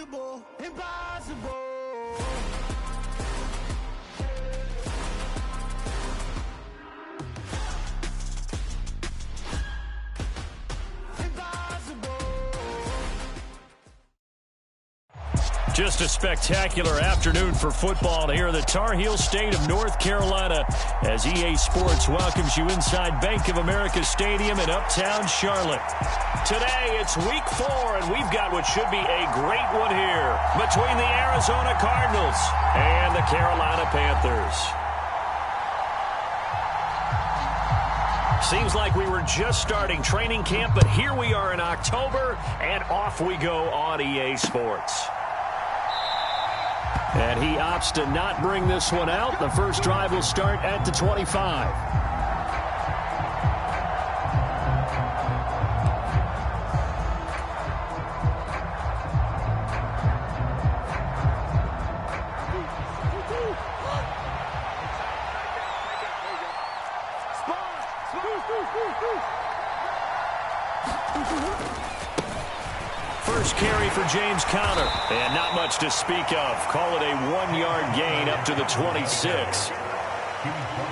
Impossible, impossible. Just a spectacular afternoon for football here in the Tar Heel state of North Carolina as EA Sports welcomes you inside Bank of America Stadium in uptown Charlotte. Today, it's week 4, and we've got what should be a great one here between the Arizona Cardinals and the Carolina Panthers. Seems like we were just starting training camp, but here we are in October, and off we go on EA Sports. And he opts to not bring this one out. The first drive will start at the 25. First carry for James Conner, and not much to speak of. Call it a 1-yard gain up to the 26.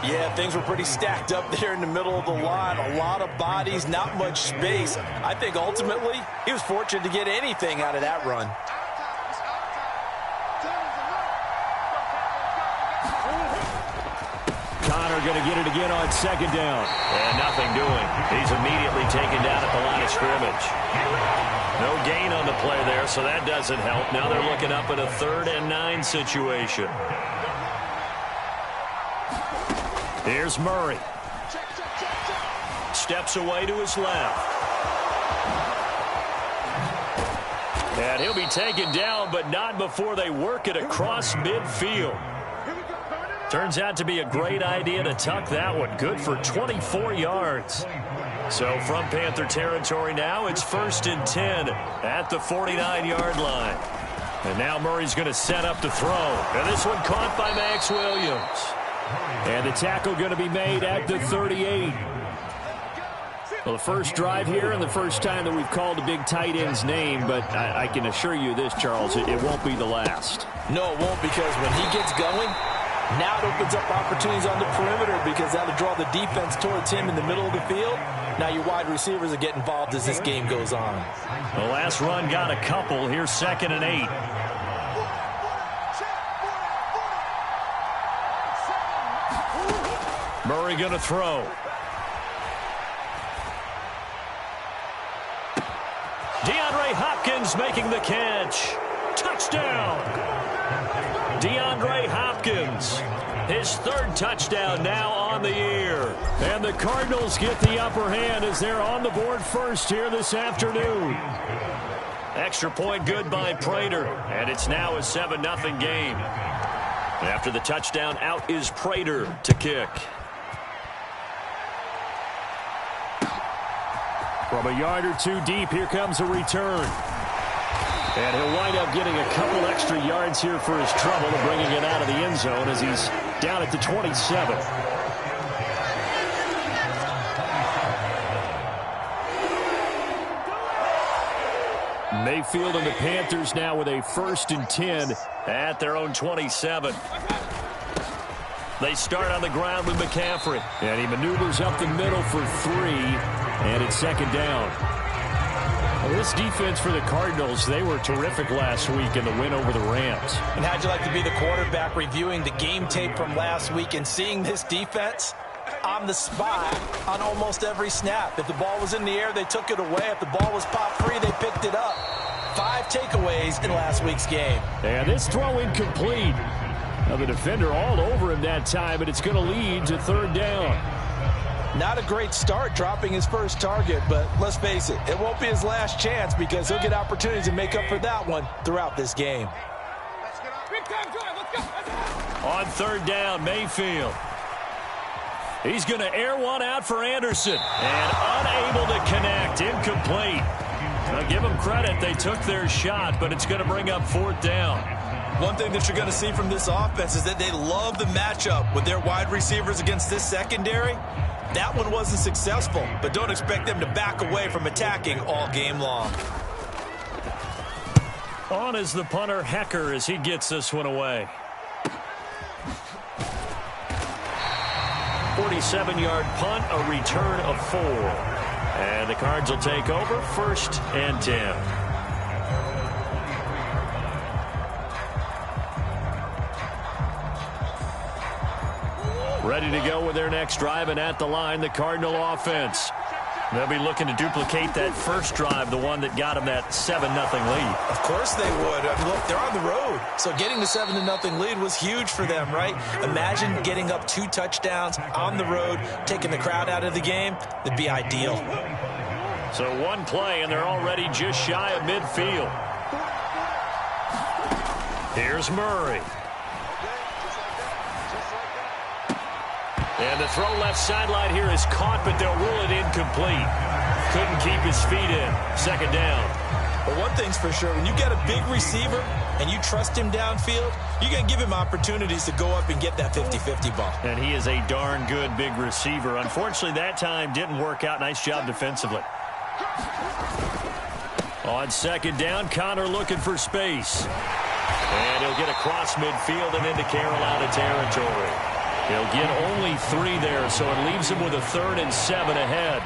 Yeah, things were pretty stacked up there in the middle of the line. A lot of bodies, not much space. I think ultimately he was fortunate to get anything out of that run. Conner going to get it again on second down. And nothing doing. He's immediately taken down at the line of scrimmage. No gain on the play there, so that doesn't help. Now they're looking up at a 3rd and 9 situation. Here's Murray. Steps away to his left. And he'll be taken down, but not before they work it across midfield. Turns out to be a great idea to tuck that one. Good for 24 yards. So from Panther territory now, it's 1st and 10 at the 49-yard line. And now Murray's going to set up to throw. And this one caught by Max Williams. And the tackle going to be made at the 38. Well, the first drive here and the first time that we've called a big tight end's name, but I can assure you this, Charles, it won't be the last. No, it won't, because when he gets going, now it opens up opportunities on the perimeter because that'll draw the defense towards him in the middle of the field. Now your wide receivers will get involved as this game goes on. The last run got a couple. Here's 2nd and 8. Murray going to throw. DeAndre Hopkins making the catch. Touchdown. DeAndre Hopkins, his 3rd touchdown now on the year. And the Cardinals get the upper hand as they're on the board first here this afternoon. Extra point good by Prater, and it's now a 7-0 game. After the touchdown, out is Prater to kick. From a yard or two deep, here comes a return. And he'll wind up getting a couple extra yards here for his trouble and bringing it out of the end zone as he's down at the 27. Mayfield and the Panthers now with a 1st and 10 at their own 27. They start on the ground with McCaffrey. And he maneuvers up the middle for 3. And it's 2nd down. Well, this defense for the Cardinals, they were terrific last week in the win over the Rams. And how'd you like to be the quarterback reviewing the game tape from last week and seeing this defense on the spot on almost every snap? If the ball was in the air, they took it away. If the ball was popped free, they picked it up. 5 takeaways in last week's game. And this throw incomplete. Now the defender all over him that time, but it's going to lead to 3rd down. Not a great start dropping his first target, but let's face it, it won't be his last chance because he'll get opportunities to make up for that one throughout this game. On 3rd down, Mayfield. He's going to air one out for Anderson. And unable to connect. Incomplete. Now give them credit. They took their shot, but it's going to bring up 4th down. One thing that you're going to see from this offense is that they love the matchup with their wide receivers against this secondary. That one wasn't successful, but don't expect them to back away from attacking all game long. On is the punter, Hecker, as he gets this one away. 47-yard punt, a return of 4. And the Cards will take over 1st and 10. Ready to go with their next drive, and at the line, the Cardinal offense. They'll be looking to duplicate that first drive, the one that got them that 7-0 lead. Of course they would. I mean, look, they're on the road. So getting the 7-0 lead was huge for them, right? Imagine getting up 2 touchdowns on the road, taking the crowd out of the game. It'd be ideal. So one play, and they're already just shy of midfield. Here's Murray. And the throw left sideline here is caught, but they'll rule it incomplete. Couldn't keep his feet in. 2nd down. But one thing's for sure, when you got a big receiver and you trust him downfield, you're going to give him opportunities to go up and get that 50-50 ball. And he is a darn good big receiver. Unfortunately, that time didn't work out. Nice job defensively. On 2nd down, Connor looking for space. And he'll get across midfield and into Carolina territory. He'll get only 3 there, so it leaves him with a 3rd and 7 ahead.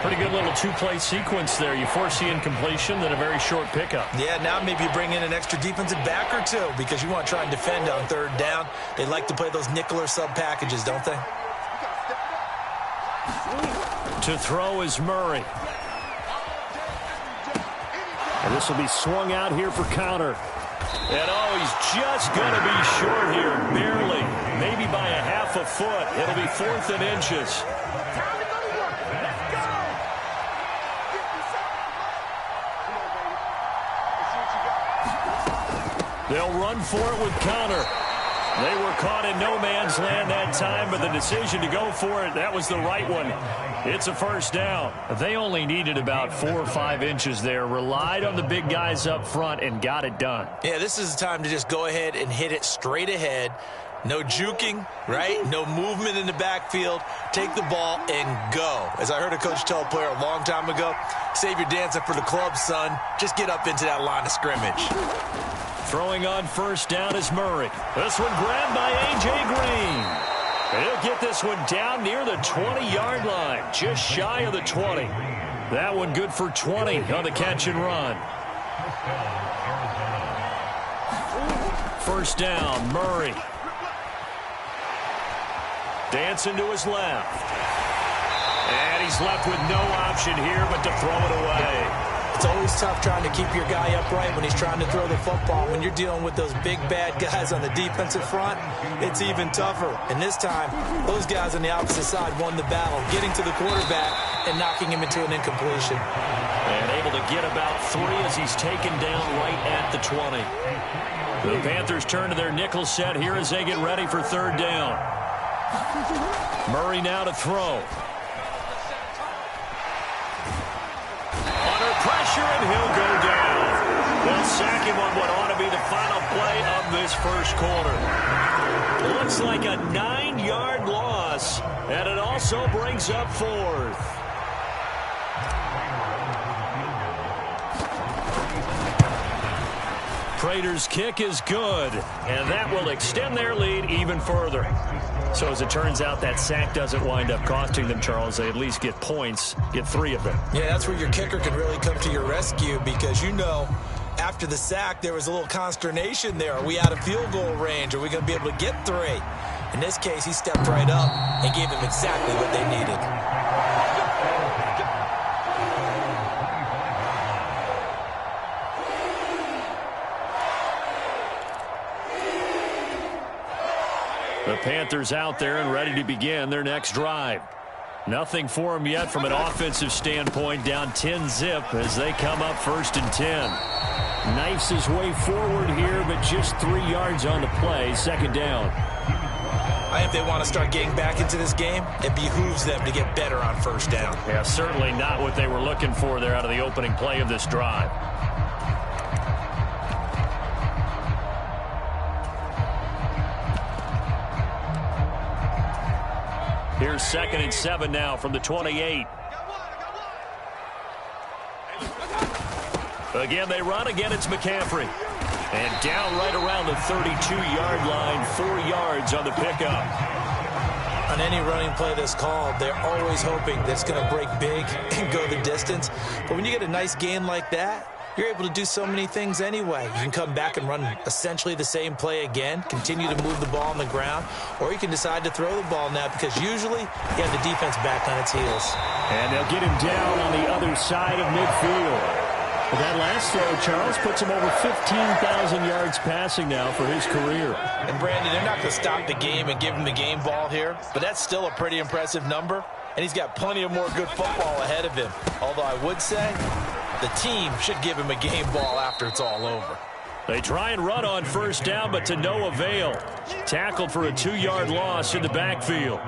Pretty good little 2-play sequence there. You force the incompletion, then a very short pickup. Yeah, now maybe you bring in an extra defensive back or 2 because you want to try and defend on 3rd down. They like to play those nickel or sub packages, don't they? To throw is Murray. And this will be swung out here for Connor. And he's just going to be short here, barely, maybe by a half a foot. It'll be 4th and inches. They'll run for it with Connor. They were caught in no man's land that time, but the decision to go for it, that was the right one. It's a 1st down. They only needed about 4 or 5 inches there, relied on the big guys up front, and got it done. Yeah, this is the time to just go ahead and hit it straight ahead. No juking, right? No movement in the backfield. Take the ball and go. As I heard a coach tell a player a long time ago, save your dancing for the club, son. Just get up into that line of scrimmage. Throwing on 1st down is Murray. This one grabbed by A.J. Green. He'll get this one down near the 20-yard line, just shy of the 20. That one good for 20 on the catch and run. 1st down, Murray. Dancing to his left. And he's left with no option here but to throw it away. It's always tough trying to keep your guy upright when he's trying to throw the football. When you're dealing with those big, bad guys on the defensive front, it's even tougher. And this time, those guys on the opposite side won the battle, getting to the quarterback and knocking him into an incompletion. And able to get about 3 as he's taken down right at the 20. The Panthers turn to their nickel set here as they get ready for 3rd down. Murray now to throw. Pressure, and he'll go down. They'll sack him on what ought to be the final play of this 1st quarter. Looks like a 9-yard loss, and it also brings up 4th. Prater's kick is good, and that will extend their lead even further. So as it turns out, that sack doesn't wind up costing them, Charles. They at least get points, get 3 of them. Yeah, that's where your kicker can really come to your rescue because, you know, after the sack, there was a little consternation there. Are we out of field goal range? Are we going to be able to get 3? In this case, he stepped right up and gave them exactly what they needed. The Panthers out there and ready to begin their next drive. Nothing for them yet from an offensive standpoint, down 10-zip as they come up 1st and 10. Knifes his way forward here, but just 3 yards on the play, 2nd down. I think if they want to start getting back into this game, it behooves them to get better on 1st down. Yeah, certainly not what they were looking for there out of the opening play of this drive. Here's 2nd and 7 now from the 28. Again, they run. Again, it's McCaffrey. And down right around the 32-yard line, 4 yards on the pickup. On any running play that's called, they're always hoping that it's going to break big and go the distance. But when you get a nice gain like that, you're able to do so many things anyway. You can come back and run essentially the same play again, continue to move the ball on the ground, or you can decide to throw the ball now because usually you have the defense back on its heels. And they'll get him down on the other side of midfield. Well, that last throw, Charles, puts him over 15,000 yards passing now for his career. And, Brandon, they're not going to stop the game and give him the game ball here, but that's still a pretty impressive number, and he's got plenty of more good football ahead of him. Although I would say the team should give him a game ball after it's all over. They try and run on first down, but to no avail. Tackled for a 2-yard loss in the backfield.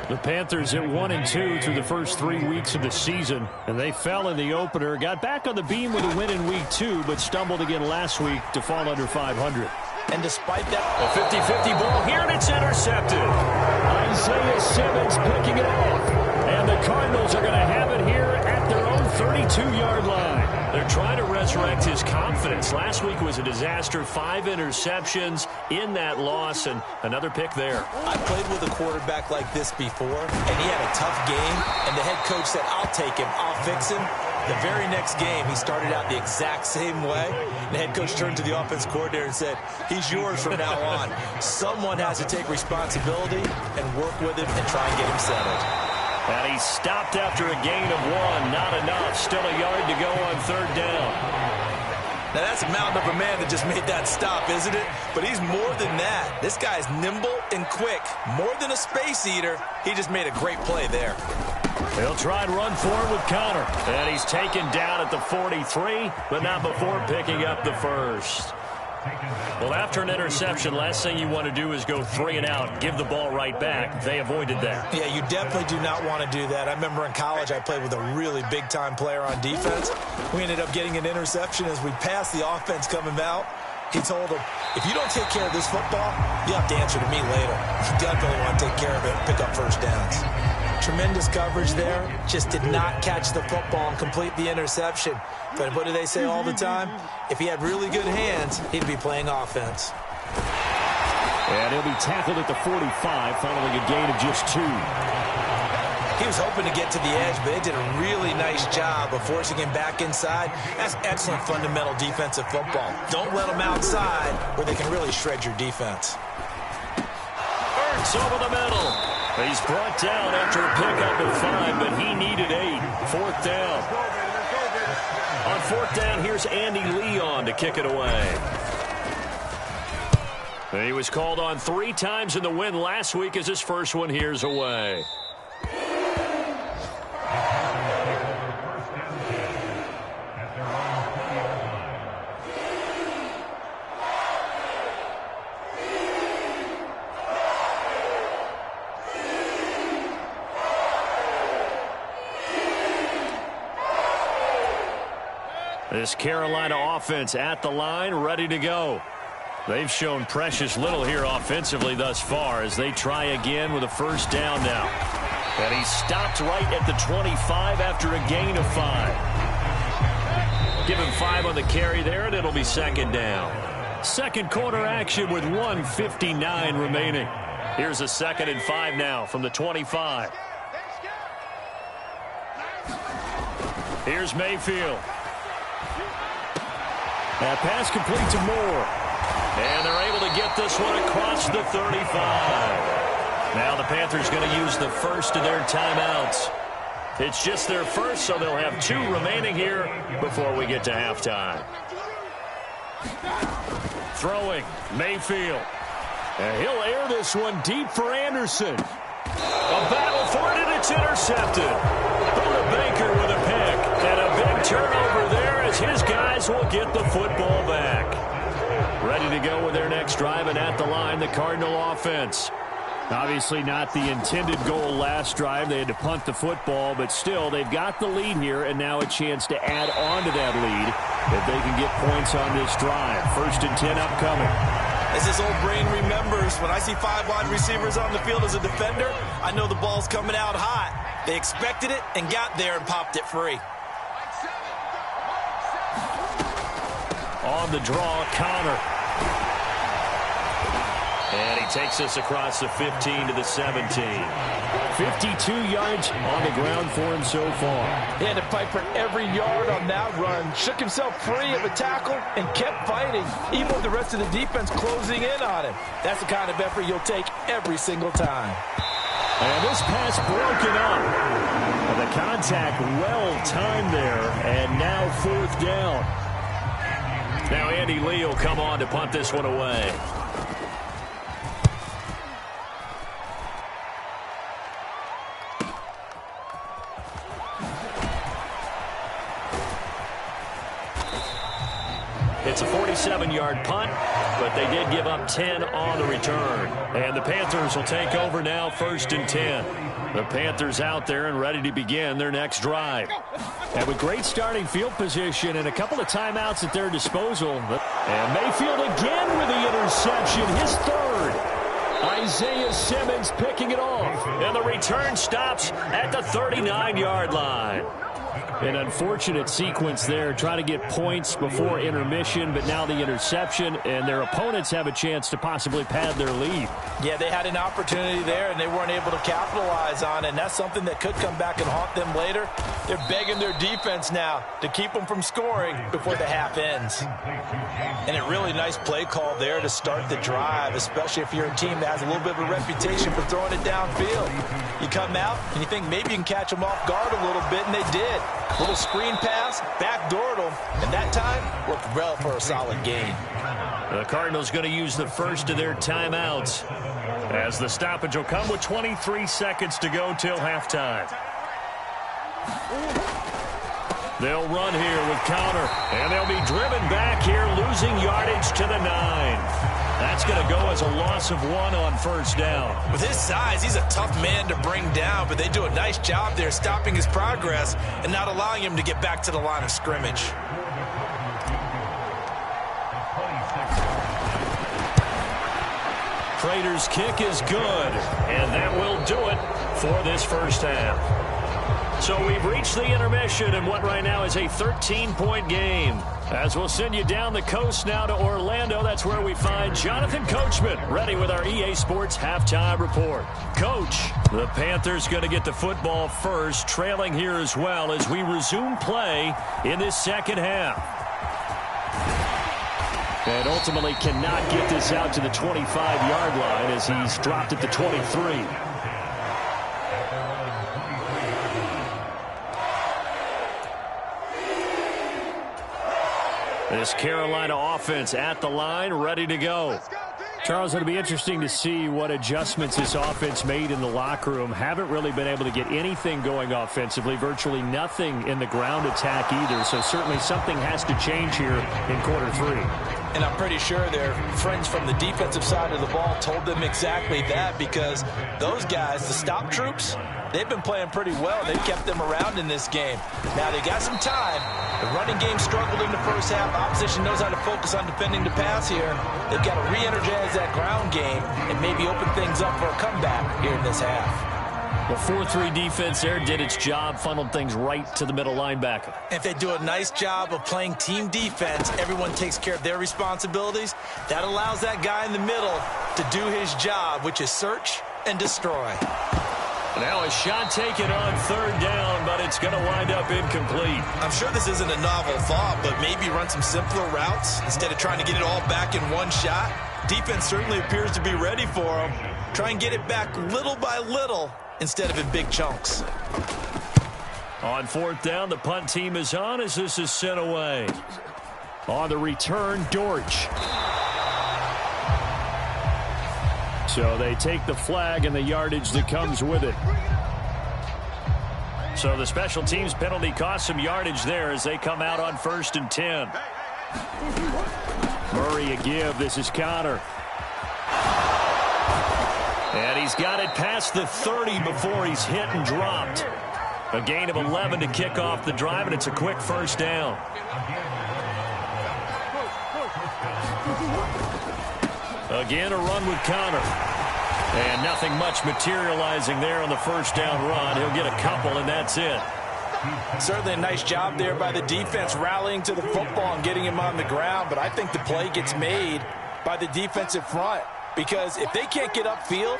The Panthers at 1-2 through the first 3 weeks of the season, and they fell in the opener. Got back on the beam with a win in week 2, but stumbled again last week to fall under 500. And despite that, a 50-50 ball here, and it's intercepted. Isaiah Simmons picking it off. And the Cardinals are going to have it here at their own 32-yard line. They're trying to resurrect his confidence. Last week was a disaster. 5 interceptions in that loss, and another pick there. I played with a quarterback like this before, and he had a tough game, and the head coach said, I'll take him, I'll fix him. The very next game, he started out the exact same way. The head coach turned to the offense coordinator and said, he's yours from now on. Someone has to take responsibility and work with him and try and get him settled. And he stopped after a gain of 1. Not enough. Still a yard to go on third down. Now, that's a mountain of a man that just made that stop, isn't it? But he's more than that. This guy's nimble and quick. More than a space eater. He just made a great play there. He'll try and run forward with Connor. And he's taken down at the 43, but not before picking up the first. Well, after an interception, last thing you want to do is go 3 and out, give the ball right back. They avoided that. Yeah, you definitely do not want to do that. I remember in college I played with a really big-time player on defense. We ended up getting an interception as we passed the offense coming out. He told him, if you don't take care of this football, you have to answer to me later. You definitely want to take care of it and pick up first downs. Tremendous coverage there. Just did not catch the football and complete the interception. But what do they say all the time? If he had really good hands, he'd be playing offense. And he'll be tackled at the 45, following a gain of just 2. He was hoping to get to the edge, but they did a really nice job of forcing him back inside. That's excellent fundamental defensive football. Don't let them outside where they can really shred your defense. Ertz over the middle. He's brought down after a pickup of 5, but he needed 8. 4th down. On 4th down, here's Andy Leon to kick it away. He was called on 3 times in the win last week as his first one here's away. This Carolina offense at the line, ready to go. They've shown precious little here offensively thus far as they try again with a first down now. And he stopped right at the 25 after a gain of 5. Give him 5 on the carry there, and it'll be 2nd down. Second quarter action with 1:59 remaining. Here's a 2nd and 5 now from the 25. Here's Mayfield. That pass complete to Moore. And they're able to get this one across the 35. Now the Panthers going to use the first of their timeouts. It's just their first, so they'll have 2 remaining here before we get to halftime. Throwing, Mayfield. And he'll air this one deep for Anderson. A battle for it, and it's intercepted. Buda Baker with a pick. And a big turnover there as his guys will get the football back. Ready to go with their next drive, and at the line, the Cardinal offense. Obviously not the intended goal last drive. They had to punt the football, but still, they've got the lead here, and now a chance to add on to that lead if they can get points on this drive. 1st and 10 upcoming. As his old brain remembers, when I see 5 wide receivers on the field as a defender, I know the ball's coming out hot. They expected it and got there and popped it free. On the draw, Connor. And he takes us across the 15 to the 17. 52 yards on the ground for him so far. He had to fight for every yard on that run. Shook himself free of a tackle and kept fighting, even with the rest of the defense closing in on him. That's the kind of effort you'll take every single time. And this pass broken up. And the contact well timed there, and now 4th down. Now Andy Lee will come on to punt this one away. It's a 47-yard punt, but they did give up 10 on the return. And the Panthers will take over now, 1st and 10. The Panthers out there and ready to begin their next drive. And with great starting field position and a couple of timeouts at their disposal. And Mayfield again with the interception, his 3rd. Isaiah Simmons picking it off. And the return stops at the 39-yard line. An unfortunate sequence there, trying to get points before intermission, but now the interception, and their opponents have a chance to possibly pad their lead. Yeah, they had an opportunity there, and they weren't able to capitalize on it, and that's something that could come back and haunt them later. They're begging their defense now to keep them from scoring before the half ends. And a really nice play call there to start the drive, especially if you're a team that has a little bit of a reputation for throwing it downfield. You come out, and you think maybe you can catch them off guard a little bit, and they did. Little screen pass, backdoored them, and that time worked well for a solid gain. The Cardinals going to use the first of their timeouts as the stoppage will come with 23 seconds to go till halftime. They'll run here with Connor, and they'll be driven back here, losing yardage to the 9. That's going to go as a loss of 1 on 1st down. With his size, he's a tough man to bring down, but they do a nice job there stopping his progress and not allowing him to get back to the line of scrimmage. Prater's kick is good, and that will do it for this first half. So we've reached the intermission in what right now is a 13-point game. As we'll send you down the coast now to Orlando, that's where we find Jonathan Coachman ready with our EA Sports Halftime Report. Coach, the Panthers going to get the football first, trailing here as well as we resume play in this second half. And ultimately cannot get this out to the 25-yard line as he's dropped at the 23. This Carolina offense at the line, ready to go. Charles, it'll be interesting to see what adjustments this offense made in the locker room. Haven't really been able to get anything going offensively, virtually nothing in the ground attack either. So certainly something has to change here in quarter 3. And I'm pretty sure their friends from the defensive side of the ball told them exactly that, because those guys, the stop troops, they've been playing pretty well. They've kept them around in this game. Now they got some time. The running game struggled in the first half. Opposition knows how to focus on defending the pass here. They've got to re-energize that ground game and maybe open things up for a comeback here in this half. The 4-3 defense there did its job, funneled things right to the middle linebacker. If they do a nice job of playing team defense, everyone takes care of their responsibilities. That allows that guy in the middle to do his job, which is search and destroy. Now a shot taken on 3rd down, but it's going to wind up incomplete. I'm sure this isn't a novel thought, but maybe run some simpler routes instead of trying to get it all back in one shot. Defense certainly appears to be ready for them. Try and get it back little by little instead of in big chunks. On 4th down, the punt team is on as this is sent away. On the return, Dortch. So they take the flag and the yardage that comes with it. So the special teams penalty cost some yardage there as they come out on 1st and 10. Murray a give. This is Connor. And he's got it past the 30 before he's hit and dropped. A gain of 11 to kick off the drive, and it's a quick first down. Again, a run with Connor. And nothing much materializing there on the first down run. He'll get a couple, and that's it. Certainly a nice job there by the defense rallying to the football and getting him on the ground, but I think the play gets made by the defensive front, because if they can't get upfield,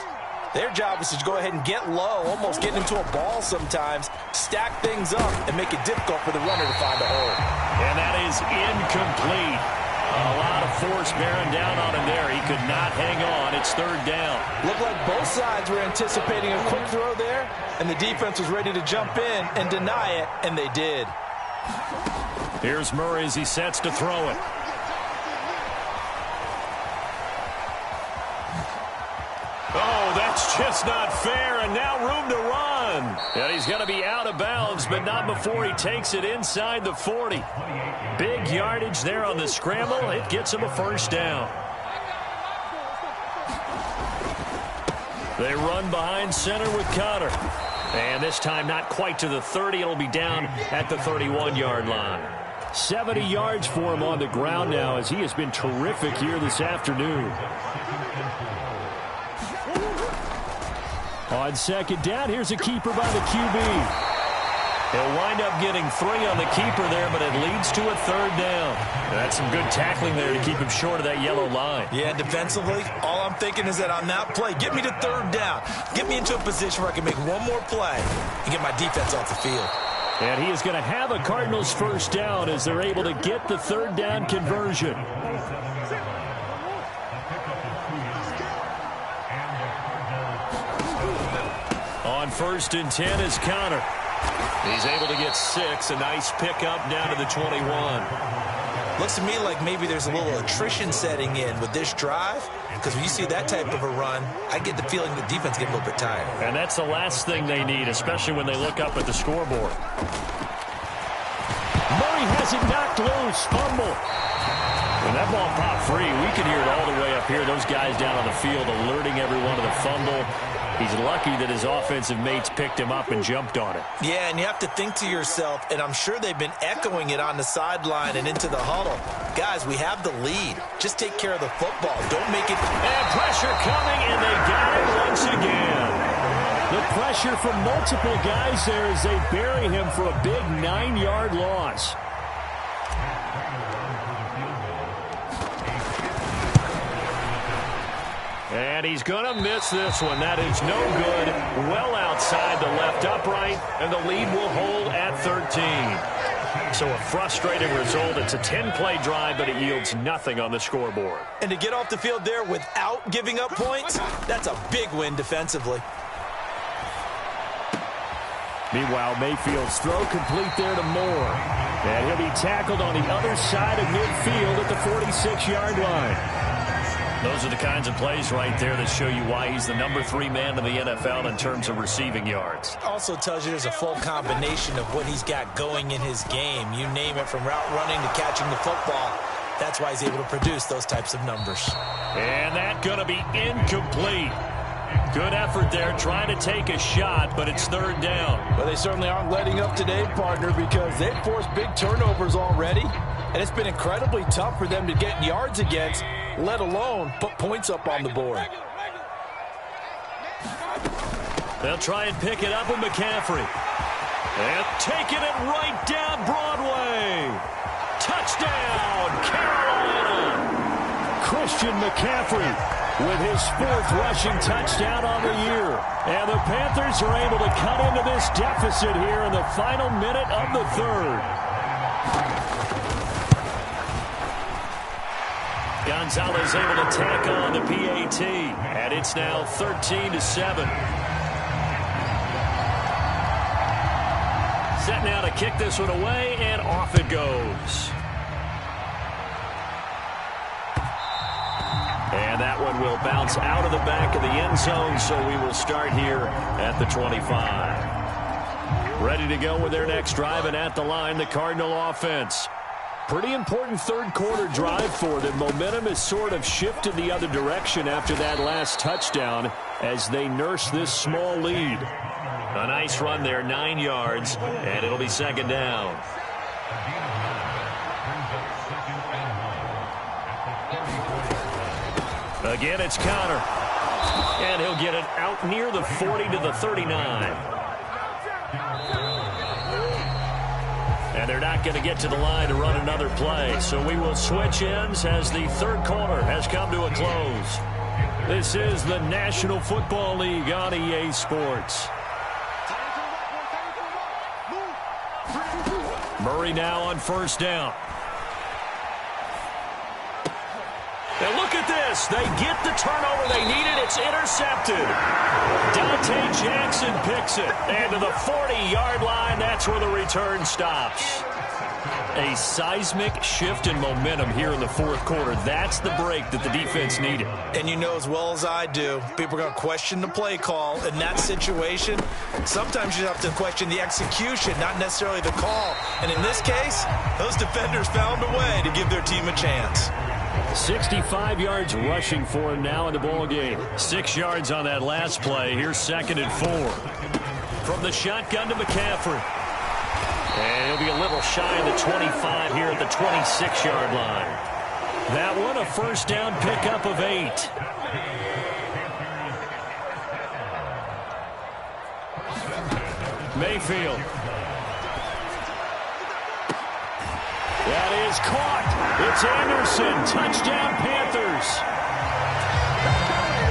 their job is to go ahead and get low, almost get into a ball sometimes, stack things up, and make it difficult for the runner to find a hole. And that is incomplete. A lot of force bearing down on him there. He could not hang on. It's third down. Looked like both sides were anticipating a quick throw there, and the defense was ready to jump in and deny it, and they did. Here's Murray as he sets to throw it. Oh, that's just not fair, and now room to run. And he's going to be out of bounds, but not before he takes it inside the 40. Big yardage there on the scramble. It gets him a first down. They run behind center with Connor. And this time not quite to the 30. It'll be down at the 31-yard line. 70 yards for him on the ground now as he has been terrific here this afternoon. On second down, here's a keeper by the QB. He'll wind up getting 3 on the keeper there, but it leads to a third down. That's some good tackling there to keep him short of that yellow line. Yeah, defensively, all I'm thinking is that on that play, get me to third down. Get me into a position where I can make one more play and get my defense off the field. And he is going to have a Cardinals first down as they're able to get the third down conversion. On 1st and 10 is Connor. He's able to get 6. A nice pickup down to the 21. Looks to me like maybe there's a little attrition setting in with this drive, because when you see that type of a run, I get the feeling the defense gets a little bit tired. And that's the last thing they need, especially when they look up at the scoreboard. Murray has it knocked loose. Fumble. When that ball popped free, we could hear it all the way up here. Those guys down on the field alerting everyone to the fumble. He's lucky that his offensive mates picked him up and jumped on it. Yeah, and you have to think to yourself, and I'm sure they've been echoing it on the sideline and into the huddle. Guys, we have the lead. Just take care of the football. Don't make it. And pressure coming, and they got it once again. The pressure from multiple guys there as they bury him for a big 9-yard loss. And he's going to miss this one. That is no good. Well outside the left upright, and the lead will hold at 13. So a frustrating result. It's a 10-play drive, but it yields nothing on the scoreboard. And to get off the field there without giving up points, that's a big win defensively. Meanwhile, Mayfield's throw complete there to Moore. And he'll be tackled on the other side of midfield at the 46-yard line. Those are the kinds of plays right there that show you why he's the number 3 man in the NFL in terms of receiving yards. Also tells you there's a full combination of what he's got going in his game. You name it, from route running to catching the football. That's why he's able to produce those types of numbers. And that's going to be incomplete. Good effort there, trying to take a shot, but it's third down. Well, they certainly aren't letting up today, partner, because they've forced big turnovers already, and it's been incredibly tough for them to get yards against, let alone put points up on the board. They'll try and pick it up with McCaffrey. And taking it right down Broadway. Touchdown, Carolina. Christian McCaffrey with his 4th rushing touchdown on the year. And the Panthers are able to cut into this deficit here in the final minute of the 3rd. Gonzalez able to tack on the PAT, and it's now 13-7. Set now to kick this one away, and off it goes. And that one will bounce out of the back of the end zone, so we will start here at the 25. Ready to go with their next drive, and at the line, the Cardinal offense. Pretty important third-quarter drive for them. Momentum has sort of shifted the other direction after that last touchdown as they nurse this small lead. A nice run there, 9 yards, and it'll be second down. Again, it's Connor. And he'll get it out near the 40 to the 39. And they're not going to get to the line to run another play. So we will switch ends as the third quarter has come to a close. This is the National Football League on EA Sports. Murray now on first down. And look at this. They get the turnover they needed. It's intercepted. Dante Jackson picks it. And to the 40-yard line, that's where the return stops. A seismic shift in momentum here in the fourth quarter. That's the break that the defense needed. And you know as well as I do, people are going to question the play call in that situation. Sometimes you have to question the execution, not necessarily the call. And in this case, those defenders found a way to give their team a chance. 65 yards rushing for him now in the ball game. 6 yards on that last play. Here's 2nd and 4. From the shotgun to McCaffrey. And he'll be a little shy of the 25 here at the 26-yard line. That one a first down pickup of 8. Mayfield. That is caught. It's Anderson. Touchdown, Panthers.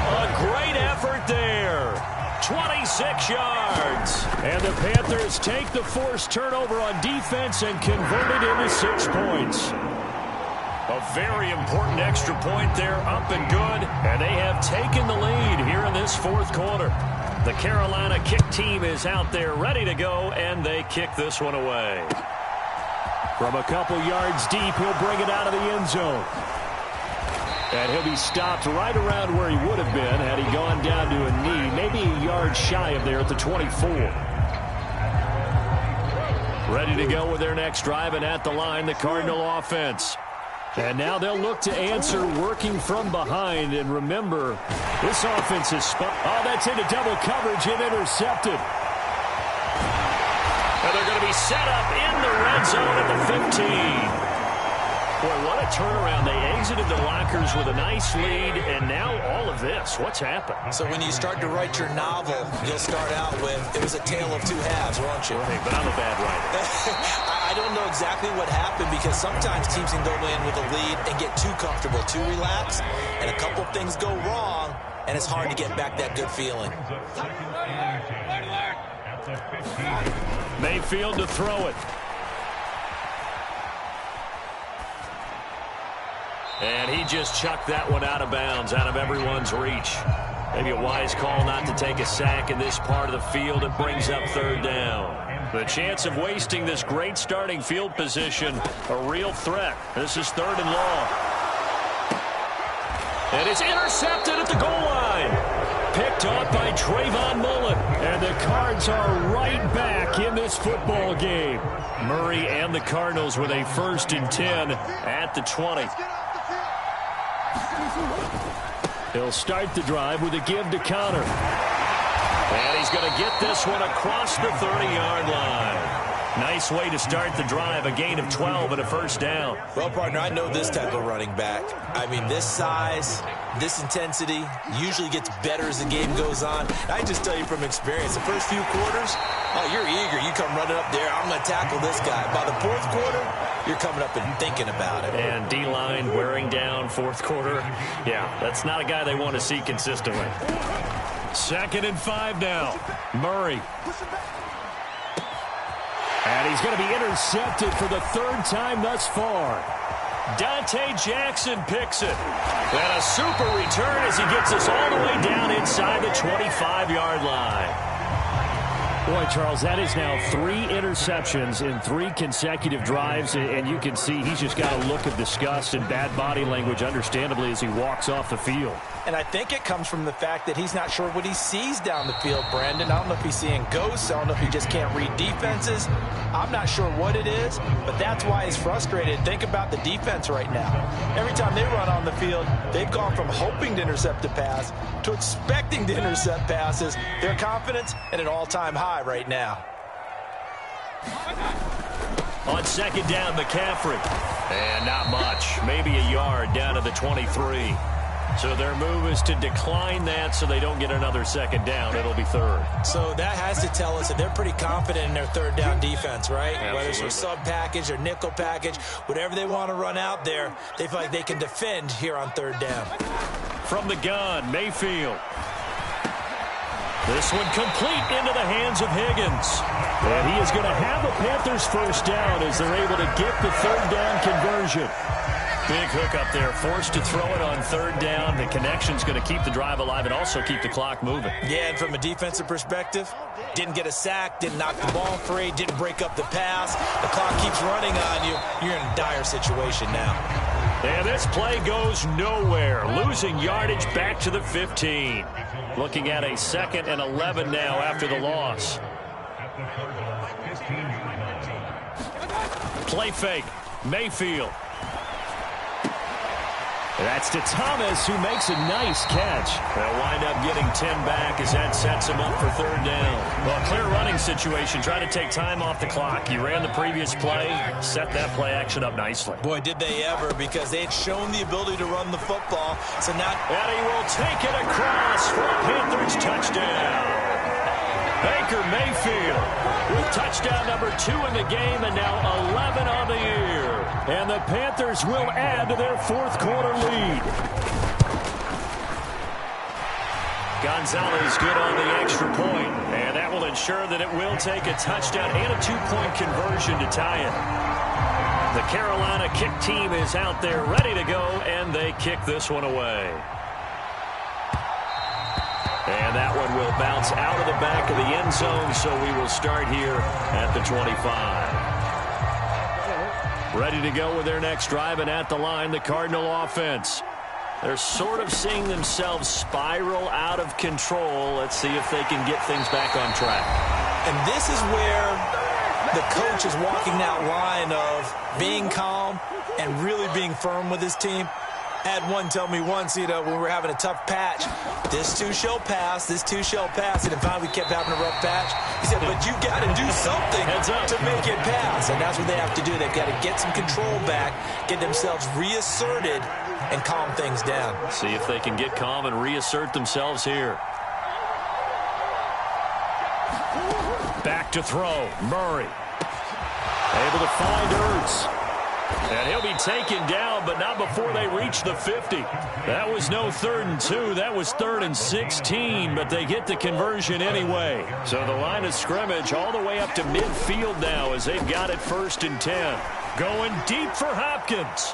A great effort there. 26 yards. And the Panthers take the forced turnover on defense and convert it into 6 points. A very important extra point there, up and good. And they have taken the lead here in this fourth quarter. The Carolina kick team is out there ready to go, and they kick this one away. From a couple yards deep, he'll bring it out of the end zone. And he'll be stopped right around where he would have been had he gone down to a knee, maybe a yard shy of there at the 24. Ready to go with their next drive, and at the line, the Cardinal offense. And now they'll look to answer working from behind. And remember, this offense is spun. Oh, that's into double coverage and intercepted. And they're going to be set up in the red zone at the 15. Boy, what a turnaround. They exited the lockers with a nice lead, and now all of this. What's happened? So when you start to write your novel, you'll start out with, it was a tale of two halves, won't you? Right, but I'm a bad writer. I don't know exactly what happened, because sometimes teams can go in with a lead and get too comfortable, too relaxed, and a couple things go wrong, and it's hard to get back that good feeling. Mayfield to throw it. And he just chucked that one out of bounds, out of everyone's reach. Maybe a wise call not to take a sack in this part of the field. It brings up third down. The chance of wasting this great starting field position, a real threat. This is 3rd and long. And it's intercepted at the goal line. Picked off by Trayvon Mullen. And the Cards are right back in this football game. Murray and the Cardinals with a 1st and 10 at the 20. He'll start the drive with a give to Connor. And he's going to get this one across the 30-yard line. Nice way to start the drive, a gain of 12 and a first down. Well, partner, I know this type of running back. I mean, this size, this intensity usually gets better as the game goes on. I just tell you from experience, the first few quarters, oh, you're eager. You come running up there, I'm going to tackle this guy. By the fourth quarter, you're coming up and thinking about it. And D-line wearing down fourth quarter. Yeah, that's not a guy they want to see consistently. 2nd and 5 now. Murray. And he's going to be intercepted for the 3rd time thus far. Dante Jackson picks it. And a super return as he gets us all the way down inside the 25-yard line. Boy, Charles, that is now 3 interceptions in 3 consecutive drives, and you can see he's just got a look of disgust and bad body language, understandably, as he walks off the field. And I think it comes from the fact that he's not sure what he sees down the field, Brandon. I don't know if he's seeing ghosts. I don't know if he just can't read defenses. I'm not sure what it is, but that's why he's frustrated. Think about the defense right now. Every time they run on the field, they've gone from hoping to intercept a pass to expecting to intercept passes. Their confidence at an all-time high right now. On 2nd down, McCaffrey. And not much. Maybe a yard down to the 23. So their move is to decline that so they don't get another second down. It'll be third. So that has to tell us that they're pretty confident in their third down defense, right? Absolutely. Whether it's their sub package or nickel package, whatever they want to run out there, they feel like they can defend here on third down. From the gun, Mayfield. This one complete into the hands of Higgins. And he is going to have a Panthers first down as they're able to get the third down conversion. Big hook up there, forced to throw it on third down. The connection's going to keep the drive alive and also keep the clock moving. Yeah, and from a defensive perspective, didn't get a sack, didn't knock the ball free, didn't break up the pass. The clock keeps running on you. You're in a dire situation now. And this play goes nowhere. Losing yardage back to the 15. Looking at a 2nd and 11 now after the loss. Play fake. Mayfield. That's to Thomas, who makes a nice catch. They'll wind up getting 10 back as that sets him up for third down. Well, clear running situation. Try to take time off the clock. He ran the previous play, set that play action up nicely. Boy, did they ever, because they had shown the ability to run the football. So now, and he will take it across for a Panthers touchdown. Baker Mayfield with touchdown number 2 in the game and now 11 on the year. And the Panthers will add to their 4th quarter lead. Gonzalez good on the extra point, and that will ensure that it will take a touchdown and a 2-point conversion to tie it. The Carolina kick team is out there ready to go, and they kick this one away. And that one will bounce out of the back of the end zone, so we will start here at the 25. Ready to go with their next drive, and at the line, the Cardinal offense. They're sort of seeing themselves spiral out of control. Let's see if they can get things back on track. And this is where the coach is walking that line of being calm and really being firm with his team. Had one tell me once, when we were having a tough patch, this too shall pass, this too shall pass, and finally we kept having a rough patch. He said, but you got to do something to make it pass, and that's what they have to do. They've got to get some control back, get themselves reasserted, and calm things down. See if they can get calm and reassert themselves here. Back to throw, Murray. Able to find Ertz. And he'll be taken down, but not before they reach the 50. That was no 3rd and 2. That was 3rd and 16, but they get the conversion anyway. So the line of scrimmage all the way up to midfield now as they've got it 1st and 10. Going deep for Hopkins.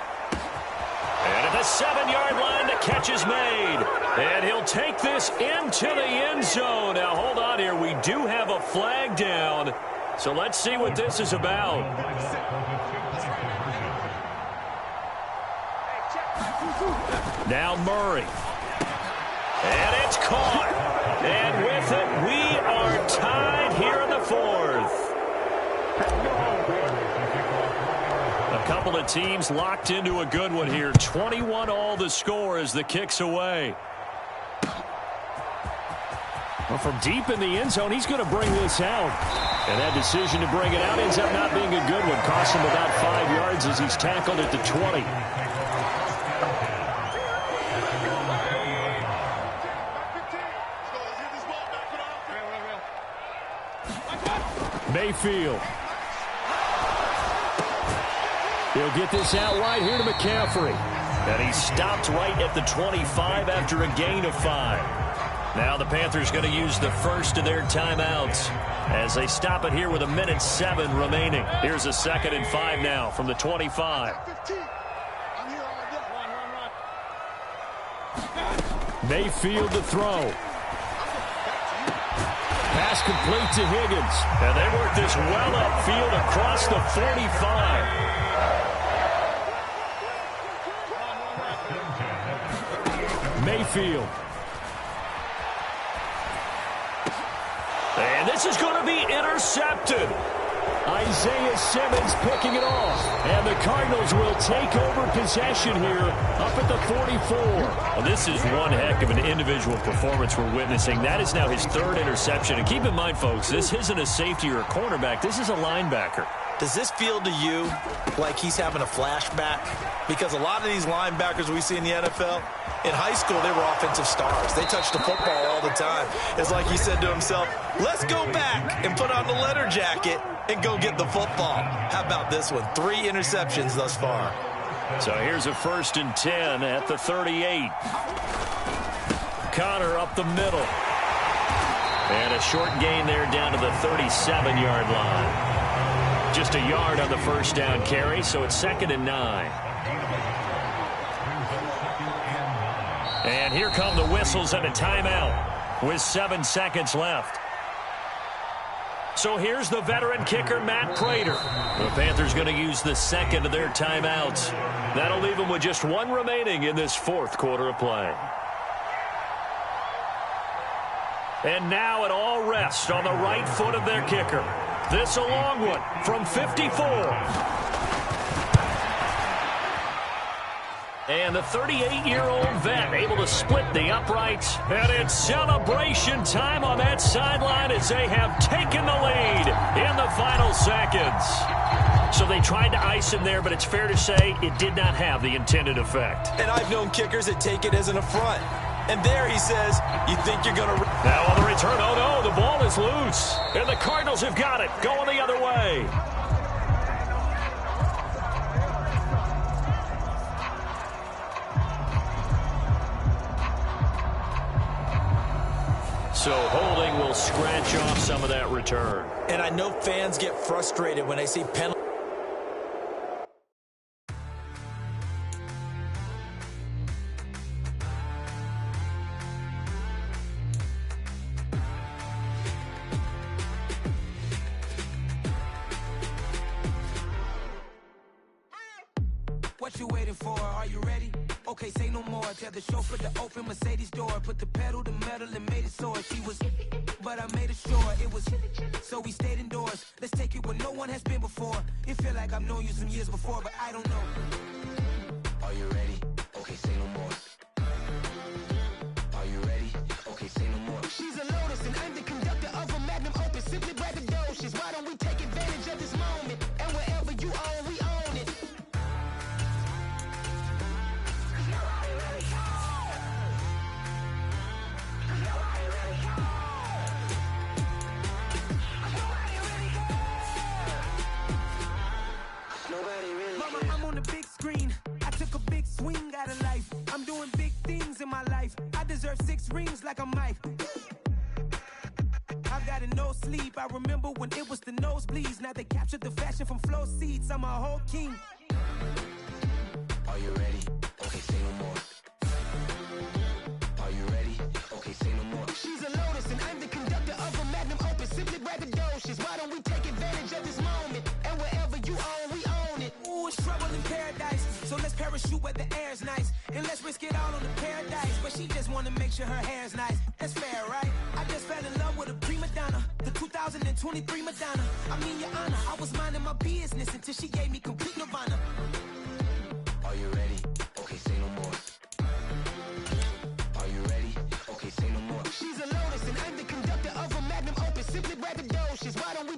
And at the 7-yard line, the catch is made. And he'll take this into the end zone. Now, hold on here. We do have a flag down. So let's see what this is about. Now Murray. And it's caught. And with it, we are tied here in the 4th. A couple of teams locked into a good one here. 21 all the score as the kick's away. Well, from deep in the end zone, he's going to bring this out. And that decision to bring it out ends up not being a good one. Cost him about 5 yards as he's tackled at the 20. Mayfield. He'll get this out wide here to McCaffrey. And he stopped right at the 25 after a gain of 5. Now the Panthers going to use the first of their timeouts as they stop it here with 1:07 remaining. Here's a 2nd and 5 now from the 25. Mayfield to throw. Pass complete to Higgins. And they work this well upfield across the 45. Mayfield. And this is going to be intercepted. Isaiah Simmons picking it off. And the Cardinals will take over possession here up at the 44. Well, this is one heck of an individual performance we're witnessing. That is now his 3rd interception. And keep in mind, folks, this isn't a safety or a cornerback. This is a linebacker. Does this feel to you like he's having a flashback? Because a lot of these linebackers we see in the NFL, in high school, they were offensive stars. They touched the football all the time. It's like he said to himself, let's go back and put on the leather jacket and go get the football. How about this one? 3 interceptions thus far. So here's a 1st and 10 at the 38. Connor up the middle. And a short gain there down to the 37-yard line. Just a yard on the first down carry, so it's 2nd and 9. And here come the whistles and a timeout with 7 seconds left. So here's the veteran kicker, Matt Prater. The Panthers going to use the 2nd of their timeouts. That'll leave them with just 1 remaining in this 4th quarter of play. And now it all rests on the right foot of their kicker. This a long one from 54. And the 38-year-old vet able to split the uprights. And it's celebration time on that sideline as they have taken the lead in the final seconds. So they tried to ice him there, but it's fair to say it did not have the intended effect. And I've known kickers that take it as an affront. And there he says, you think you're going to... Now on the return, oh no, the ball is loose. And the Cardinals have got it, going the other way. So holding will scratch off some of that return. And I know fans get frustrated when they see penalties. What you waiting for? Are you ready? Okay, say no more. Tell the chauffeur to open Mercedes door. Put the pedal to metal and made it soar. She was, but I made it sure it was. So we stayed indoors. Let's take it where no one has been before. It feel like I've known you some years before, but I don't know. Are you ready? Okay, say no more. Are you ready? Okay, say no more. She's a Lotus and I'm the conductor of a Magnum Opus. Simply braggadocious. Why don't we take advantage of this moment? And wherever you own, we own it. I'm on the big screen. I took a big swing out of life. I'm doing big things in my life. I deserve 6 rings like I'm Mike. I've got no sleep. I remember when it was the nosebleeds. Now they captured the fashion from flow seats. I'm a whole king. Are you ready? Okay, say no more. Are you ready? Okay, say no more. She's a Lotus and I'm the conductor of a Magnum Opus. Simply braggadocious. Why don't we take advantage of this moment? And wherever you own, we own it. Ooh, it's trouble in paradise. So let's parachute where the air's nice. And let's risk it all on the paradise. But she just wanna make sure her hair's nice. That's fair, right? I just fell in love with a prima donna. The 2023 Madonna. I mean, your honor, I was minding my business until she gave me complete nirvana. Are you ready? Okay, say no more. Are you ready? Okay, say no more. She's a Lotus and I'm the conductor of a Magnum Opus. Simply braggadocious. Why don't we